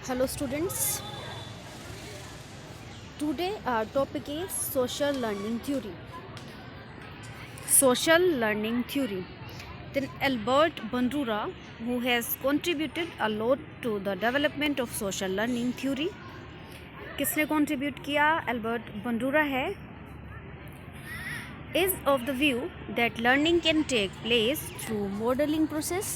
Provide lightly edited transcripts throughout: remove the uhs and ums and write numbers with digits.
Hello students, today our topic is social learning theory. Social learning theory. Then Albert Bandura, who has contributed a lot to the development of social learning theory. किसने contribute किया? Albert Bandura है. Is of the view that learning can take place through modeling process.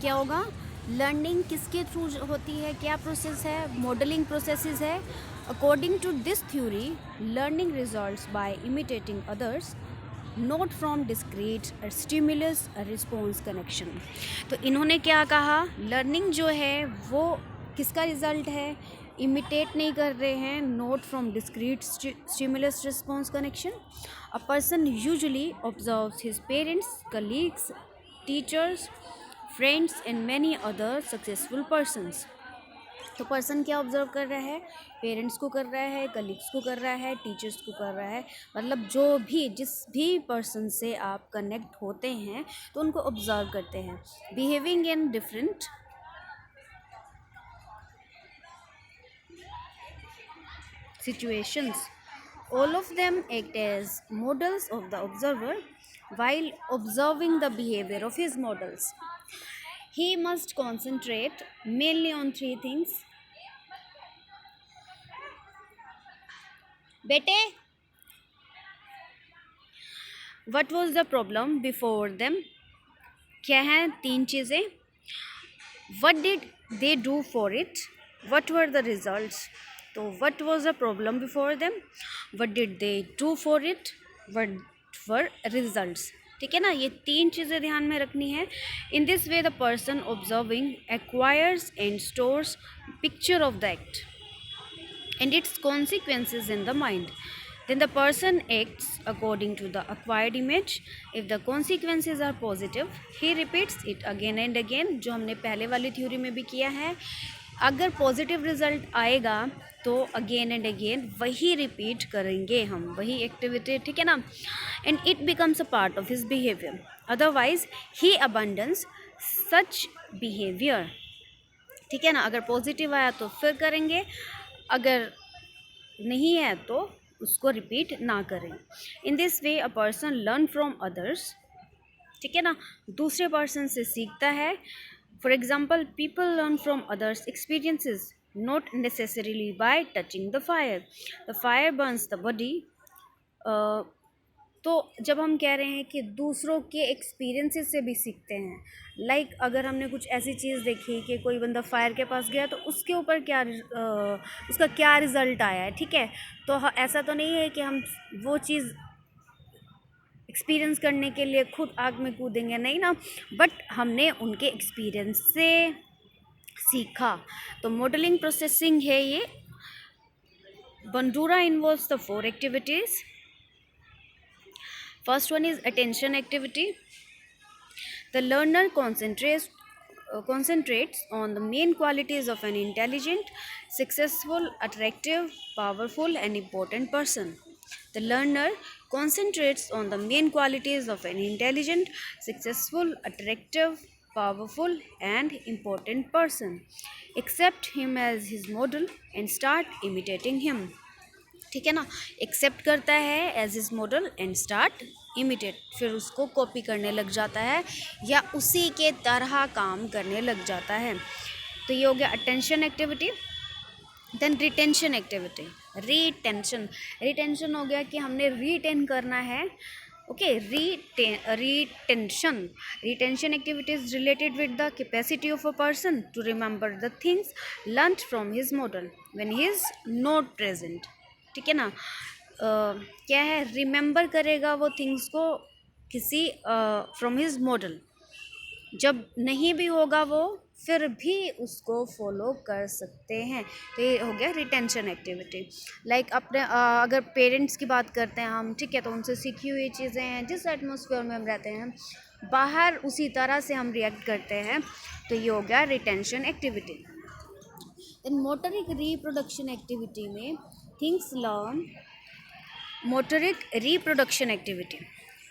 क्या होगा? Learning किसके through होती है, क्या process है? मॉडलिंग प्रोसेसेस है. According to this theory learning results by imitating others not from discrete stimulus response connection. तो इन्होंने क्या कहा, लर्निंग जो है वो किसका रिजल्ट है? इमिटेट नहीं कर रहे हैं, not from discrete stimulus response connection. A person usually observes his parents, colleagues, teachers, friends and many other successful persons. तो पर्सन क्या ऑब्जर्व कर रहा है? पेरेंट्स को कर रहा है, कलीग्स को कर रहा है, टीचर्स को कर रहा है. मतलब जो भी जिस भी पर्सन से आप कनेक्ट होते हैं तो उनको ऑब्जर्व करते हैं. Behaving in different situations. All of them act as models of the observer while observing the behavior of his models. He must concentrate mainly on three things. बेटे, what was the problem before them? क्या हैं तीन चीज़ें? What did they do for it? What were the results? तो what was the problem before them? What did they do for it? What were results? ठीक है ना, ये तीन चीज़ें ध्यान में रखनी है. In this way the person observing acquires and stores picture of the act and its consequences in the mind. Then the person acts according to the acquired image. If the consequences are positive, he repeats it again and again, जो हमने पहले वाली theory में भी किया है. अगर positive result आएगा तो अगेन एंड अगेन वही रिपीट करेंगे हम, वही एक्टिविटी. ठीक है ना. And it becomes a part of his behaviour. Otherwise he abundance such behaviour. ठीक है ना. अगर पॉजिटिव आया तो फिर करेंगे, अगर नहीं है तो उसको रिपीट ना करें. In this way a person learn from others. ठीक है ना, दूसरे पर्सन से सीखता है. For example, people learn from others experiences not necessarily bye touching the fire. The fire Burns the body. तो जब हम कह रहे हैं कि दूसरों के एक्सपीरियंसेस से भी सीखते हैं, लाइक अगर हमने कुछ ऐसी चीज़ देखी कि कोई बंदा फायर के पास गया तो उसके ऊपर क्या उसका क्या रिज़ल्ट आया है. ठीक है, तो ऐसा तो नहीं है कि हम वो चीज़ एक्सपीरियंस करने के लिए खुद आग में कूदेंगे, नहीं ना, बट हमने उनके एक्सपीरियंस से सीखा. तो मॉडलिंग प्रोसेसिंग है ये. Bandura involves the 4 activities. First one is attention activity. The learner concentrates on the main qualities of an intelligent, successful, attractive, powerful, and important person. The learner concentrates on the main qualities of an intelligent, successful, attractive, powerful, and important person. Accept him as his model and start imitating him. ठीक है ना. Accept करता है as is model and start imitate, फिर उसको copy करने लग जाता है या उसी के तरह काम करने लग जाता है. तो ये हो गया attention activity. Then retention activity. Retention हो गया कि हमने रिटेन करना है. Okay, retention activity is related with the capacity of a person to remember the things learned from his model when he is not present. ठीक है ना. क्या है, रिमेंबर करेगा वो थिंग्स को किसी फ्रॉम हिज मॉडल. जब नहीं भी होगा वो फिर भी उसको फॉलो कर सकते हैं. तो ये हो गया रिटेंशन एक्टिविटी. लाइक अपने अगर पेरेंट्स की बात करते हैं हम, ठीक है, तो उनसे सीखी हुई चीज़ें हैं, जिस एटमॉस्फेयर में हम रहते हैं बाहर उसी तरह से हम रिएक्ट करते हैं. तो ये हो गया retention activity. Then motoric reproduction activity में things learn. Motoric reproduction activity.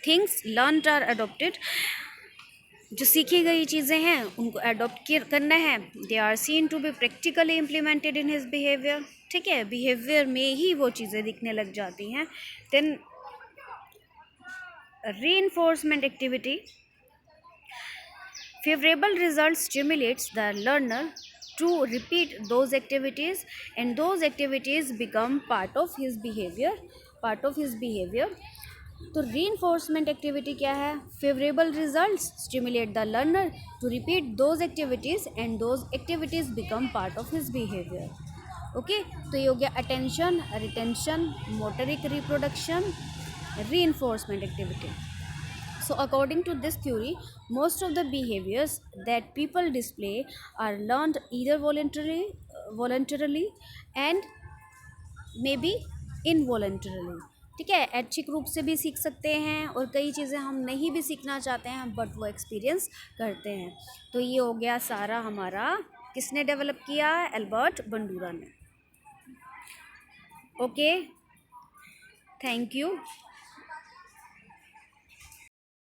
Things learned are adopted जो सीखी गई चीज़ें हैं उनको अडॉप्ट करना है। They are seen to be practically implemented in his behaviour, ठीक है, बिहेवियर में ही वो चीज़ें दिखने लग जाती हैं। Then reinforcement activity, favorable results stimulates the learner to repeat those activities and those activities become part of his behavior. तो reinforcement activity क्या है? favorable results stimulate the learner to repeat those activities and those activities become part of his behavior. Okay, तो ये हो गया attention, retention, motoric reproduction, reinforcement activity. So according to this theory, most of the behaviors that people display are learned either voluntarily and maybe involuntarily, ठीक है। ऐच्छिक रूप से भी सीख सकते हैं और कई चीज़ें हम नहीं भी सीखना चाहते हैं बट वो एक्सपीरियंस करते हैं। तो ये हो गया सारा हमारा, किसने डेवलप किया? एल्बर्ट बंडूरा ने। Okay, thank you.